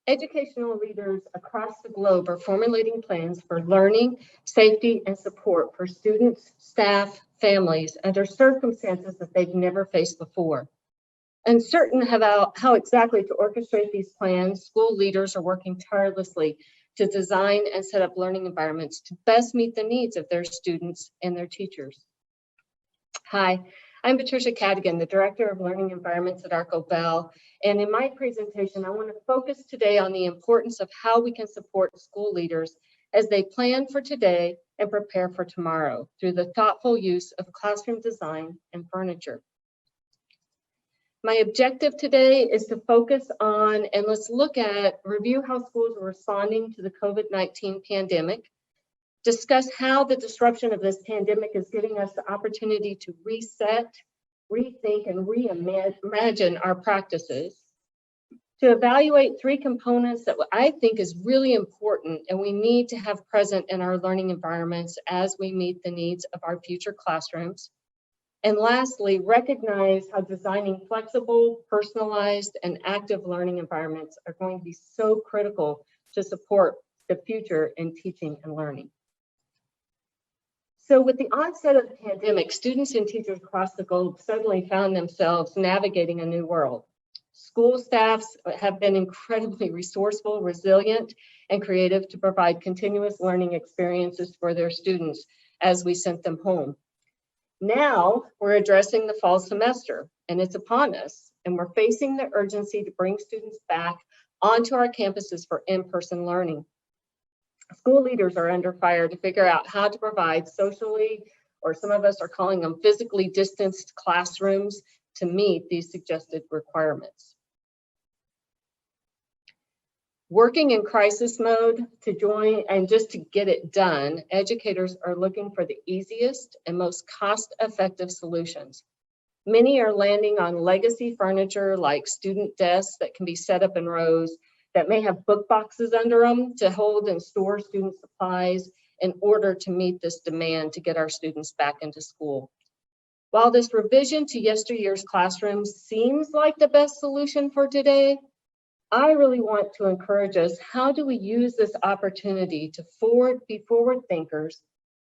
Educational leaders across the globe are formulating plans for learning, safety, and support for students, staff, families under circumstances that they've never faced before. Uncertain about how exactly to orchestrate these plans, school leaders are working tirelessly to design and set up learning environments to best meet the needs of their students and their teachers. Hi, I'm Patricia Cadigan, the Director of Learning Environments at Arco Bell, and in my presentation, I want to focus today on the importance of how we can support school leaders as they plan for today and prepare for tomorrow through the thoughtful use of classroom design and furniture. My objective today is to focus on, and let's review how schools are responding to the COVID-19 pandemic, discuss how the disruption of this pandemic is giving us the opportunity to reset, rethink, and reimagine our practices, to evaluate three components that I think is really important and we need to have present in our learning environments as we meet the needs of our future classrooms. And lastly, recognize how designing flexible, personalized, and active learning environments are going to be so critical to support the future in teaching and learning. So with the onset of the pandemic, students and teachers across the globe suddenly found themselves navigating a new world. School staffs have been incredibly resourceful, resilient, and creative to provide continuous learning experiences for their students as we sent them home. Now we're addressing the fall semester and it's upon us, and we're facing the urgency to bring students back onto our campuses for in-person learning. School leaders are under fire to figure out how to provide socially, or some of us are calling them physically distanced classrooms to meet these suggested requirements. Working in crisis mode just to get it done, educators are looking for the easiest and most cost-effective solutions. Many are landing on legacy furniture like student desks that can be set up in rows that may have book boxes under them to hold and store student supplies in order to meet this demand to get our students back into school. While this revision to yesteryear's classrooms seems like the best solution for today, I really want to encourage us, how do we use this opportunity to be forward thinkers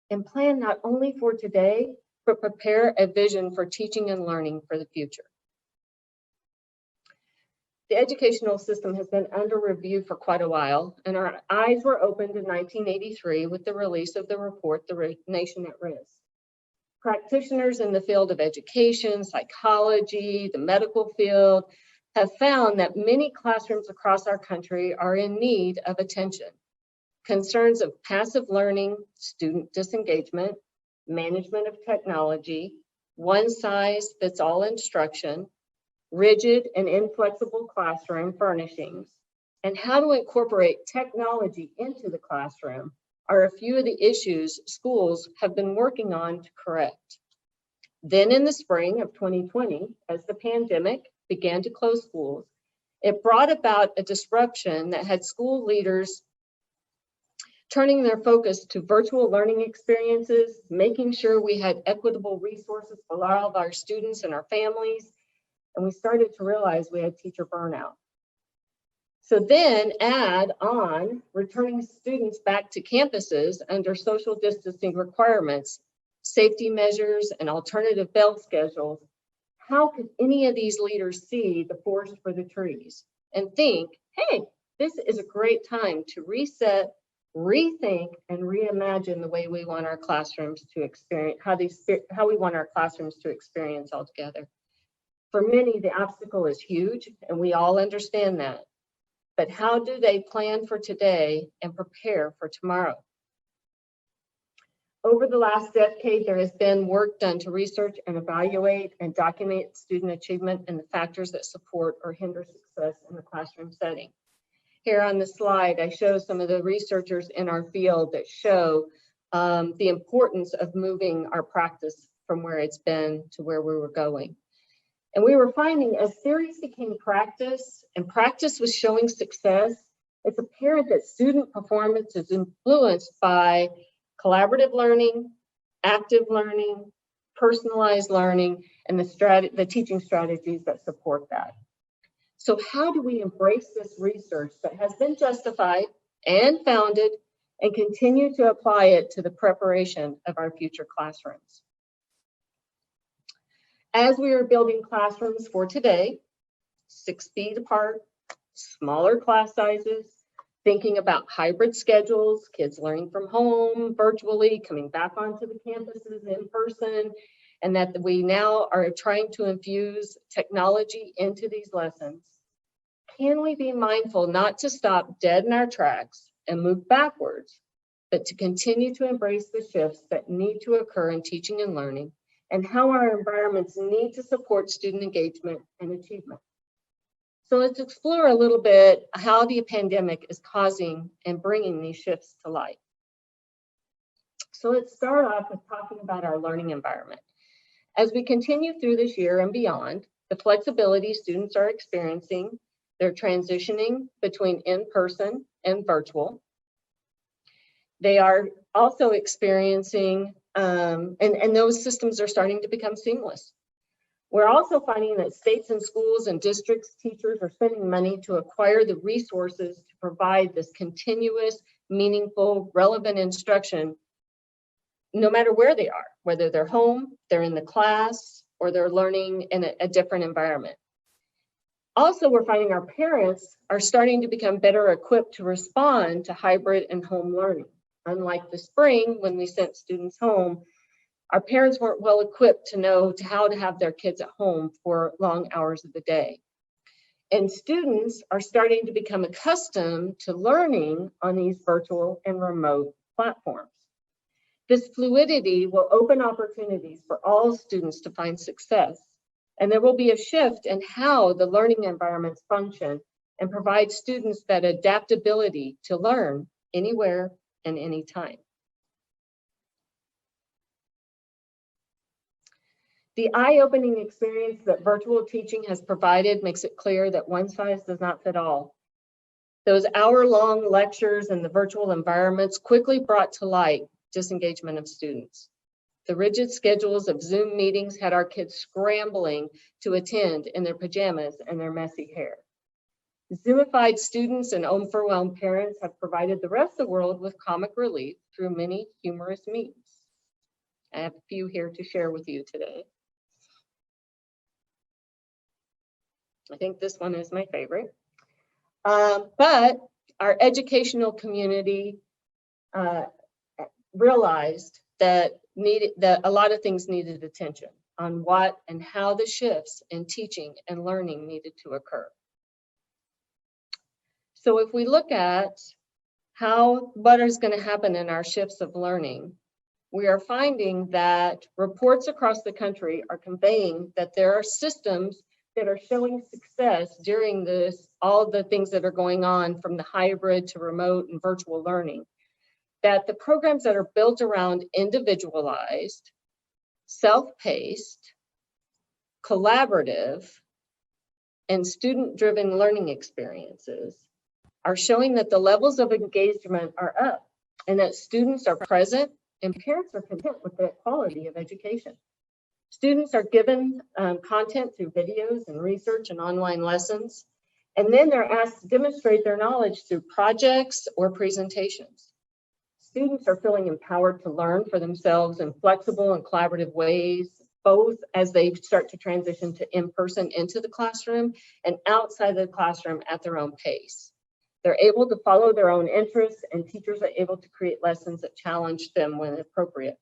and plan not only for today, but prepare a vision for teaching and learning for the future? The educational system has been under review for quite a while, and our eyes were opened in 1983 with the release of the report, The Nation at Risk. Practitioners in the field of education, psychology, the medical field, have found that many classrooms across our country are in need of attention. Concerns of passive learning, student disengagement, management of technology, one-size-fits-all instruction, rigid and inflexible classroom furnishings, and how to incorporate technology into the classroom are a few of the issues schools have been working on to correct. Then in the spring of 2020, as the pandemic began to close schools, it brought about a disruption that had school leaders turning their focus to virtual learning experiences, making sure we had equitable resources for all of our students and our families, and we started to realize we had teacher burnout. So then add on returning students back to campuses under social distancing requirements, safety measures, and alternative bell schedules. How could any of these leaders see the forest for the trees and think, hey, this is a great time to reset, rethink, and reimagine the way we want our classrooms to experience, how we want our classrooms to experience altogether? For many, the obstacle is huge, and we all understand that. But how do they plan for today and prepare for tomorrow? Over the last decade, there has been work done to research and evaluate and document student achievement and the factors that support or hinder success in the classroom setting. Here on the slide, I show some of the researchers in our field that show the importance of moving our practice from where it's been to where we were going. And we were finding as theories became practice and practice was showing success, it's apparent that student performance is influenced by collaborative learning, active learning, personalized learning, and the teaching strategies that support that. So how do we embrace this research that has been justified and founded and continue to apply it to the preparation of our future classrooms? As we are building classrooms for today, 6 feet apart, smaller class sizes, thinking about hybrid schedules, kids learning from home, virtually, coming back onto the campuses in person, and that we now are trying to infuse technology into these lessons. Can we be mindful not to stop dead in our tracks and move backwards, but to continue to embrace the shifts that need to occur in teaching and learning, and how our environments need to support student engagement and achievement? So let's explore a little bit how the pandemic is causing and bringing these shifts to light. So let's start off with talking about our learning environment. As we continue through this year and beyond, the flexibility students are experiencing, they're transitioning between in-person and virtual. They are also experiencing, and those systems are starting to become seamless. We're also finding that states and schools and districts, teachers are spending money to acquire the resources to provide this continuous, meaningful, relevant instruction, no matter where they are, whether they're home, they're in the class, or they're learning in a different environment. Also, we're finding our parents are starting to become better equipped to respond to hybrid and home learning. Unlike the spring, when we sent students home, our parents weren't well equipped to know how to have their kids at home for long hours of the day. And students are starting to become accustomed to learning on these virtual and remote platforms. This fluidity will open opportunities for all students to find success, and there will be a shift in how the learning environments function and provide students that adaptability to learn anywhere and anytime. The eye-opening experience that virtual teaching has provided makes it clear that one size does not fit all. Those hour-long lectures in the virtual environments quickly brought to light disengagement of students. The rigid schedules of Zoom meetings had our kids scrambling to attend in their pajamas and their messy hair. Zoomified students and overwhelmed parents have provided the rest of the world with comic relief through many humorous memes. I have a few here to share with you today. I think this one is my favorite. But our educational community realized that a lot of things needed attention on what and how the shifts in teaching and learning needed to occur. So if we look at what is going to happen in our shifts of learning, we are finding that reports across the country are conveying that there are systems that are showing success during all the things that are going on, from the hybrid to remote and virtual learning, that the programs that are built around individualized, self-paced, collaborative, and student-driven learning experiences are showing that the levels of engagement are up, and that students are present and parents are content with the quality of education. Students are given content through videos and research and online lessons, and then they're asked to demonstrate their knowledge through projects or presentations. Students are feeling empowered to learn for themselves in flexible and collaborative ways, both as they start to transition to in-person into the classroom and outside the classroom at their own pace. They're able to follow their own interests, and teachers are able to create lessons that challenge them when appropriate.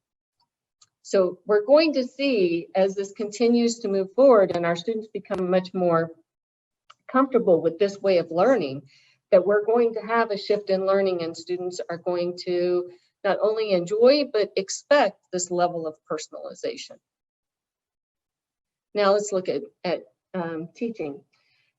So we're going to see, as this continues to move forward and our students become much more comfortable with this way of learning, that we're going to have a shift in learning, and students are going to not only enjoy, but expect this level of personalization. Now let's look at teaching.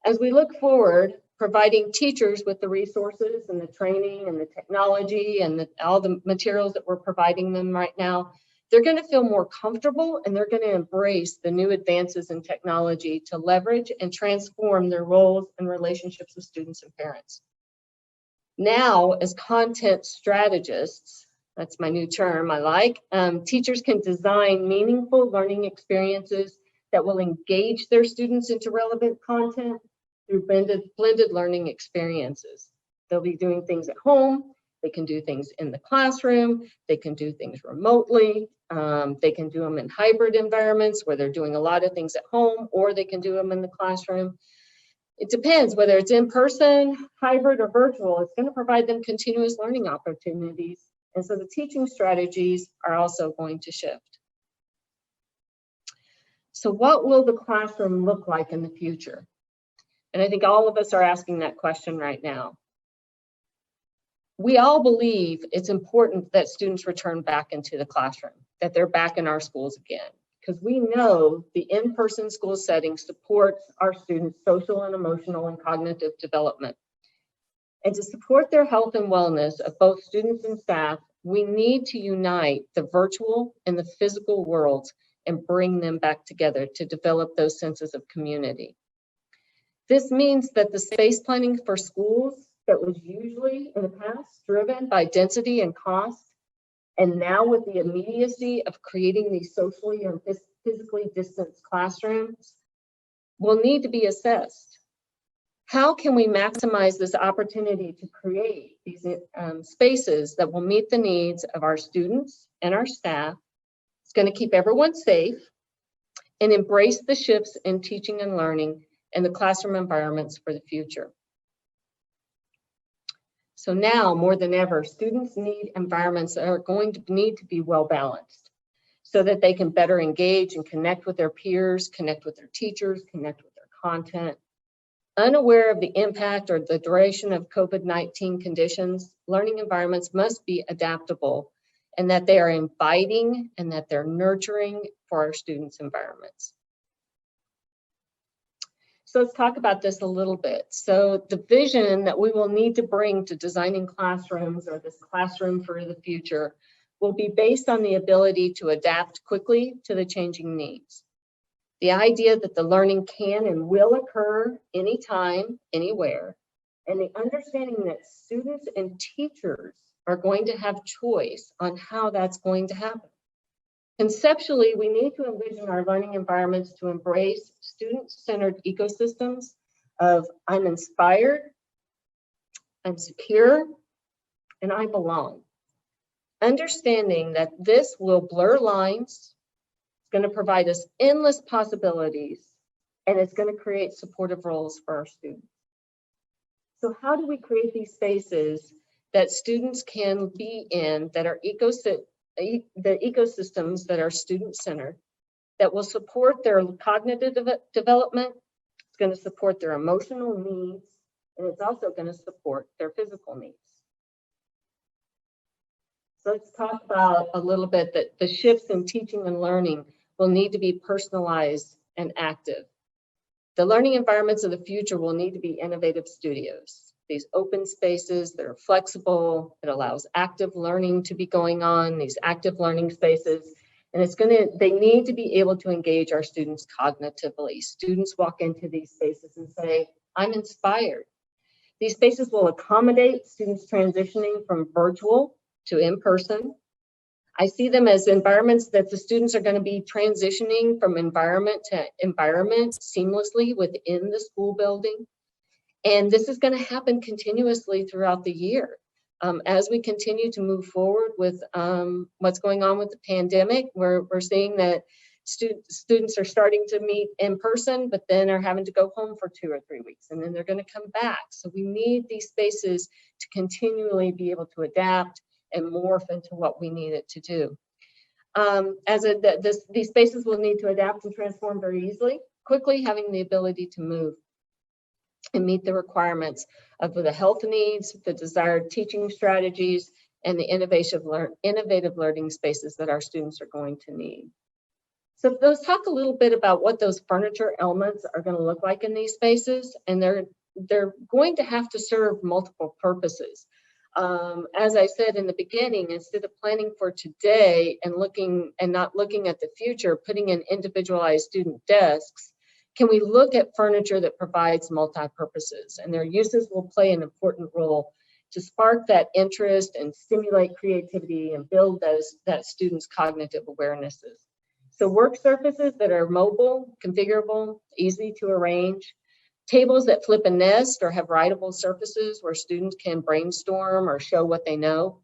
As we look forward, providing teachers with the resources and the training and the technology and all the materials that we're providing them right now, they're going to feel more comfortable, and they're going to embrace the new advances in technology to leverage and transform their roles and relationships with students and parents. Now, as content strategists, that's my new term I like, teachers can design meaningful learning experiences that will engage their students into relevant content, through blended learning experiences. They'll be doing things at home, they can do things in the classroom, they can do things remotely, they can do them in hybrid environments where they're doing a lot of things at home, or they can do them in the classroom. It depends whether it's in person, hybrid, or virtual. It's going to provide them continuous learning opportunities. And so the teaching strategies are also going to shift. So what will the classroom look like in the future? And I think all of us are asking that question right now. We all believe it's important that students return back into the classroom, that they're back in our schools again, because we know the in-person school setting supports our students' social and emotional and cognitive development. And to support their health and wellness of both students and staff, we need to unite the virtual and the physical worlds and bring them back together to develop those senses of community. This means that the space planning for schools that was usually in the past driven by density and cost, and now with the immediacy of creating these socially and physically distanced classrooms, will need to be assessed. How can we maximize this opportunity to create these spaces that will meet the needs of our students and our staff? It's going to keep everyone safe and embrace the shifts in teaching and learning and the classroom environments for the future. So now more than ever, students need environments that are going to need to be well balanced so that they can better engage and connect with their peers, connect with their teachers, connect with their content. Unaware of the impact or the duration of COVID-19 conditions, learning environments must be adaptable and that they are inviting and that they're nurturing for our students' environments. So let's talk about this a little bit. So the vision that we will need to bring to designing classrooms, or this classroom for the future, will be based on the ability to adapt quickly to the changing needs. The idea that the learning can and will occur anytime, anywhere, and the understanding that students and teachers are going to have choice on how that's going to happen. Conceptually, we need to envision our learning environments to embrace student-centered ecosystems of I'm inspired, I'm secure, and I belong. Understanding that this will blur lines, it's going to provide us endless possibilities, and it's going to create supportive roles for our students. So how do we create these spaces that students can be in that are the ecosystems that are student-centered, that will support their cognitive development, it's going to support their emotional needs, and it's also going to support their physical needs. So let's talk about a little bit that the shifts in teaching and learning will need to be personalized and active. The learning environments of the future will need to be innovative studios. These open spaces that are flexible, it allows active learning to be going on, these active learning spaces, and they need to be able to engage our students cognitively. Students walk into these spaces and say, I'm inspired. These spaces will accommodate students transitioning from virtual to in-person. I see them as environments that the students are going to be transitioning from environment to environment seamlessly within the school building. And this is going to happen continuously throughout the year. As we continue to move forward with what's going on with the pandemic, we're seeing that students are starting to meet in person, but then are having to go home for 2 or 3 weeks, and then they're going to come back. So we need these spaces to continually be able to adapt and morph into what we need it to do. These spaces will need to adapt and transform very easily, quickly, having the ability to move and meet the requirements of the health needs, the desired teaching strategies, and the innovative learning spaces that our students are going to need. So let's talk a little bit about what those furniture elements are going to look like in these spaces, and they're going to have to serve multiple purposes. As I said in the beginning, instead of planning for today and not looking at the future, putting in individualized student desks, can we look at furniture that provides multi-purposes, and their uses will play an important role to spark that interest and stimulate creativity and build that student's cognitive awarenesses. So work surfaces that are mobile, configurable, easy to arrange, Tables that flip a nest or have writable surfaces where students can brainstorm or show what they know.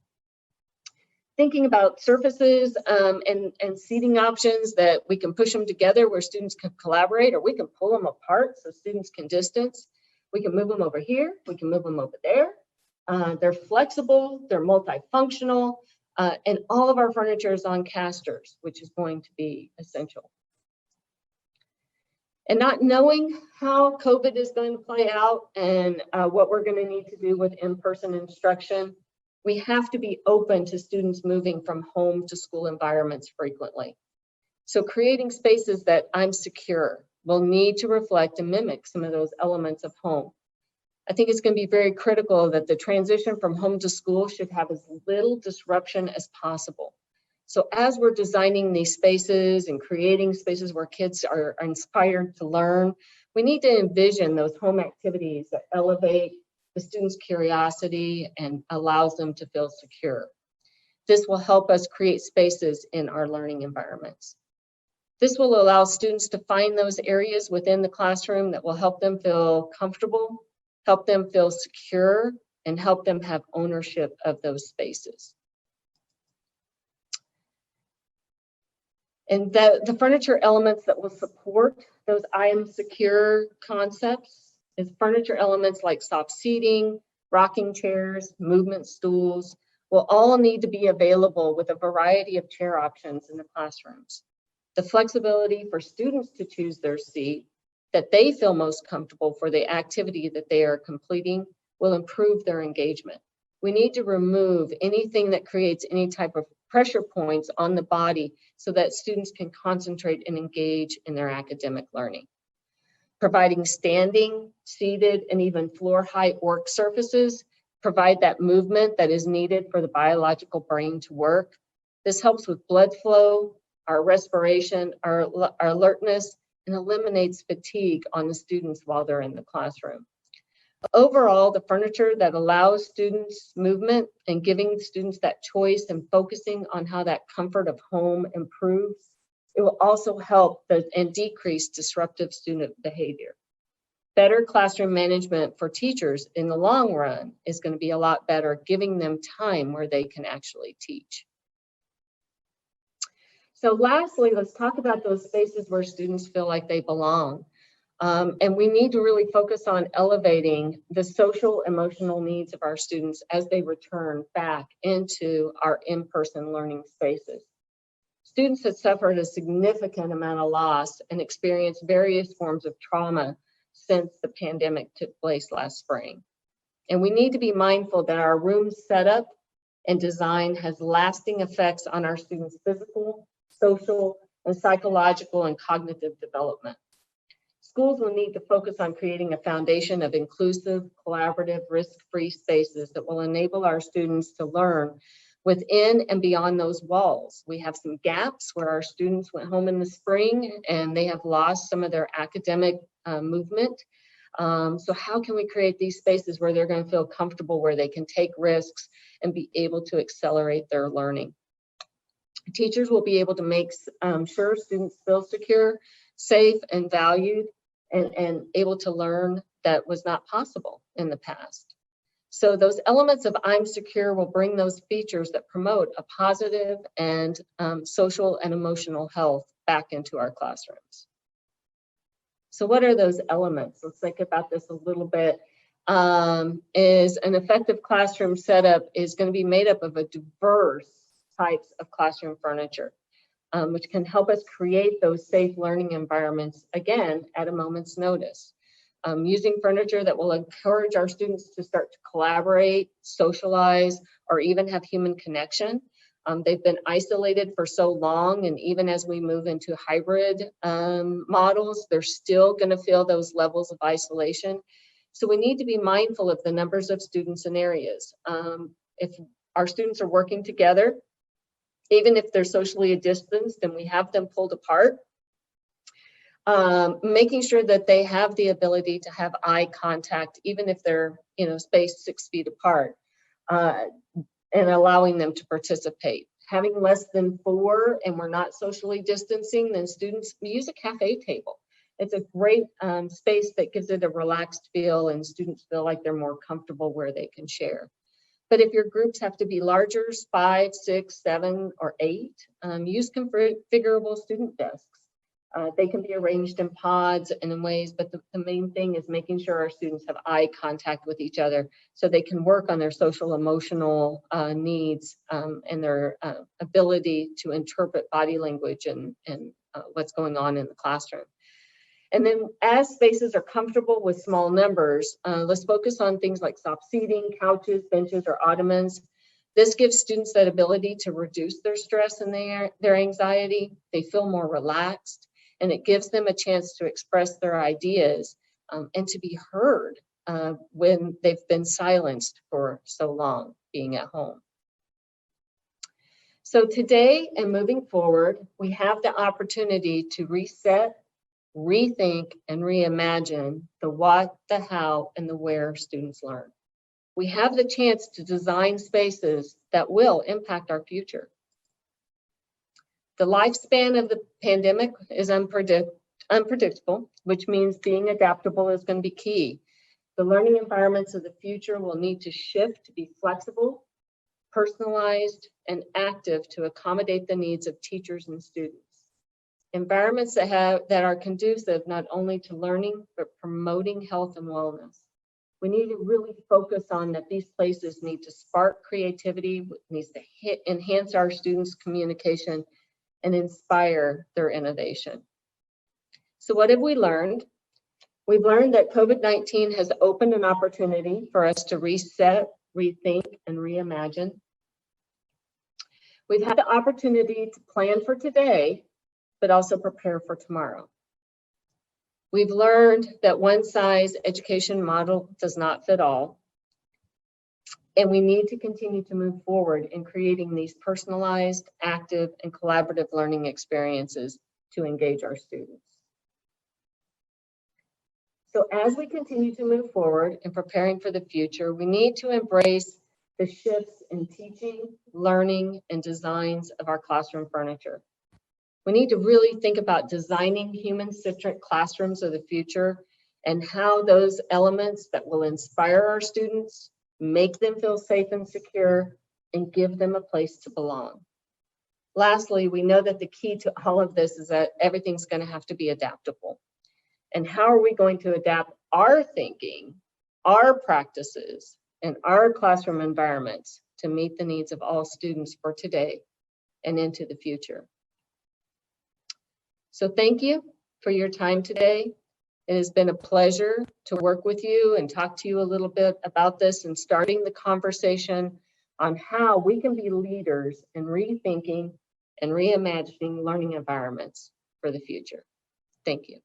Thinking about surfaces and seating options that we can push them together where students can collaborate, or we can pull them apart so students can distance. We can move them over here, we can move them over there. They're flexible, they're multifunctional, and all of our furniture is on casters, which is going to be essential. And not knowing how COVID is going to play out and what we're going to need to do with in-person instruction, we have to be open to students moving from home to school environments frequently. So creating spaces that I'm secure will need to reflect and mimic some of those elements of home. I think it's going to be very critical that the transition from home to school should have as little disruption as possible. So as we're designing these spaces and creating spaces where kids are inspired to learn, we need to envision those home activities that elevate the students' curiosity and allows them to feel secure. This will help us create spaces in our learning environments. This will allow students to find those areas within the classroom that will help them feel comfortable, help them feel secure, and help them have ownership of those spaces. And the furniture elements that will support those I am secure concepts is furniture elements like soft seating, rocking chairs, movement stools will all need to be available with a variety of chair options in the classrooms. The flexibility for students to choose their seat that they feel most comfortable for the activity that they are completing will improve their engagement. We need to remove anything that creates any type of pressure points on the body so that students can concentrate and engage in their academic learning. Providing standing, seated, and even floor height work surfaces provide that movement that is needed for the biological brain to work. This helps with blood flow, our respiration, our alertness, and eliminates fatigue on the students while they're in the classroom. Overall, the furniture that allows students movement and giving students that choice and focusing on how that comfort of home improves, it will also help and decrease disruptive student behavior. Better classroom management for teachers in the long run is going to be a lot better, giving them time where they can actually teach. So lastly, let's talk about those spaces where students feel like they belong. And we need to really focus on elevating the social emotional needs of our students as they return back into our in-person learning spaces. Students have suffered a significant amount of loss and experienced various forms of trauma since the pandemic took place last spring. And we need to be mindful that our room setup and design has lasting effects on our students' physical, social, and psychological and cognitive development. Schools will need to focus on creating a foundation of inclusive, collaborative, risk-free spaces that will enable our students to learn within and beyond those walls. We have some gaps where our students went home in the spring and they have lost some of their academic movement. So how can we create these spaces where they're going to feel comfortable, where they can take risks and be able to accelerate their learning? Teachers will be able to make sure students feel secure, safe, and valued, and able to learn that was not possible in the past. So those elements of I'm secure will bring those features that promote a positive and social and emotional health back into our classrooms. So what are those elements? Let's think about this a little bit. Is an effective classroom setup is going to be made up of a diverse types of classroom furniture, which can help us create those safe learning environments, again, at a moment's notice. Using furniture that will encourage our students to start to collaborate, socialize, or even have human connection. They've been isolated for so long, and even as we move into hybrid models, they're still going to feel those levels of isolation. So we need to be mindful of the numbers of students in areas. If our students are working together, even if they're socially distanced and we have them pulled apart, making sure that they have the ability to have eye contact, even if they're spaced 6 feet apart, and allowing them to participate. Having less than 4 and we're not socially distancing, then students use a cafe table. It's a great space that gives it a relaxed feel, and students feel like they're more comfortable where they can share. But if your groups have to be larger, 5, 6, 7, or 8, use configurable student desks. They can be arranged in pods and in ways, but the main thing is making sure our students have eye contact with each other so they can work on their social emotional needs and their ability to interpret body language and what's going on in the classroom. And then as spaces are comfortable with small numbers, let's focus on things like soft seating, couches, benches, or ottomans. This gives students that ability to reduce their stress and their anxiety. They feel more relaxed, and it gives them a chance to express their ideas and to be heard when they've been silenced for so long being at home. So today and moving forward, we have the opportunity to reset, rethink, and reimagine the what, the how, and the where students learn. We have the chance to design spaces that will impact our future. The lifespan of the pandemic is unpredictable, which means being adaptable is going to be key. The learning environments of the future will need to shift to be flexible, personalized, and active to accommodate the needs of teachers and students. Environments that are conducive not only to learning, but promoting health and wellness. We need to really focus on that these places need to spark creativity, needs to enhance our students' communication, and inspire their innovation. So what have we learned? We've learned that COVID-19 has opened an opportunity for us to reset, rethink, and reimagine. We've had the opportunity to plan for today, but also prepare for tomorrow. We've learned that one size education model does not fit all, and we need to continue to move forward in creating these personalized, active, and collaborative learning experiences to engage our students. So as we continue to move forward in preparing for the future, we need to embrace the shifts in teaching, learning, and designs of our classroom furniture. We need to really think about designing human-centric classrooms of the future and how those elements that will inspire our students, make them feel safe and secure, and give them a place to belong. Lastly, we know that the key to all of this is that everything's going to have to be adaptable. And how are we going to adapt our thinking, our practices, and our classroom environments to meet the needs of all students for today and into the future? So thank you for your time today. It has been a pleasure to work with you and talk to you a little bit about this and starting the conversation on how we can be leaders in rethinking and reimagining learning environments for the future. Thank you.